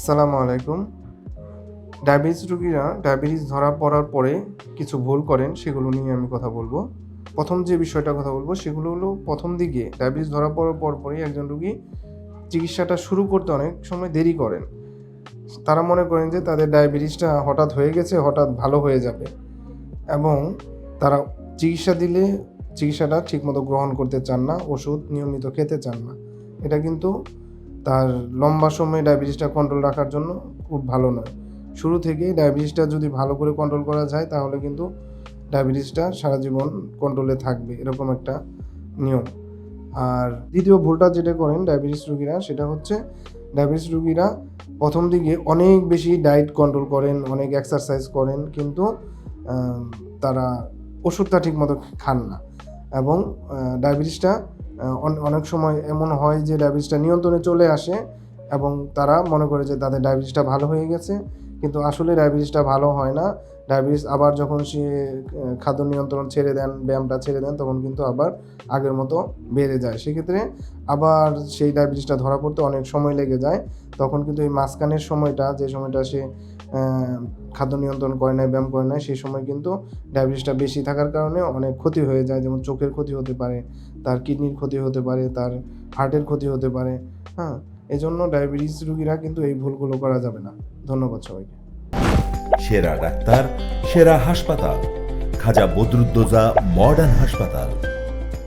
আসসালামু আলাইকুম। ডায়াবেটিস রোগীরা ডায়াবেটিস ধরা পড়ার পরে কিছু ভুল করেন, সেগুলো নিয়ে আমি কথা বলব। ১ম যে বিষয়টার কথা বলব, সেগুলো হলো ১ম দিকে ডায়াবেটিস ধরা পড়ার পরপরই একজন রোগী চিকিৎসাটা শুরু করতে অনেক সময় দেরি করেন। তারা মনে করেন যে তাদের ডায়াবেটিসটা হঠাৎ হয়ে গেছে, হঠাৎ ভালো হয়ে যাবে এবং তারা চিকিৎসা দিলে চিকিৎসাটা ঠিকমতো গ্রহণ করতে চান না, ওষুধ নিয়মিত খেতে চান না। এটা কিন্তু তার লম্বা সময়ে ডায়াবেটিসটা কন্ট্রোল রাখার জন্য খুব ভালো নয়। শুরু থেকেই ডায়াবেটিসটা যদি ভালো করে কন্ট্রোল করা যায়, তাহলে কিন্তু ডায়াবেটিসটা সারা জীবন কন্ট্রোলে থাকবে, এরকম একটা নিয়ম। আর দ্বিতীয় ভুলটা যেটা করেন ডায়াবেটিস রোগীরা, সেটা হচ্ছে ডায়াবেটিস রোগীরা ১ম দিকে অনেক বেশি ডায়েট কন্ট্রোল করেন, অনেক এক্সারসাইজ করেন, কিন্তু আ তারা ওষুধটা ঠিকমতো খান না এবং ডায়াবেটিসটা অনেক সময় এমন হয় যে ডায়াবেটিসটা নিয়ন্ত্রণে চলে আসে এবং তারা মনে করে যে তাদের ডায়াবেটিসটা ভালো হয়ে গেছে, কিন্তু আসলে ডায়াবেটিসটা ভালো হয় না। ডায়াবেটিস আবার যখন সে খাদ্য নিয়ন্ত্রণ ছেড়ে দেন, ব্যায়ামটা ছেড়ে দেন, তখন কিন্তু আবার আগের মতো বেড়ে যায়। সেক্ষেত্রে আবার সেই ডায়াবেটিসটা ধরা পড়তে অনেক সময় লেগে যায়। তখন কিন্তু এই মাঝখানের সময়টা, যে সময়টা সে অ্যা খাদ্য নিয়ন্ত্রণ করে নাই, ব্যায়াম করে নাই, সেই সময় কিন্তু ডায়াবেটিসটা বেশি থাকার কারণে অনেক ক্ষতি হয়ে যায়। যেমন চোখের ক্ষতি হতে পারে, তার কিডনির ক্ষতি হতে পারে, তার হার্টের ক্ষতি হতে পারে। হ্যাঁ? এজন্য ডায়াবেটিস রোগীরা কিন্তু এই ভুলগুলো করা যাবে না। ধন্যবাদ সবাইকে। সেরা ডাক্তার, সেরা হাসপাতাল, খাজা বদরুদ্দোজা মডার্ন হাসপাতাল।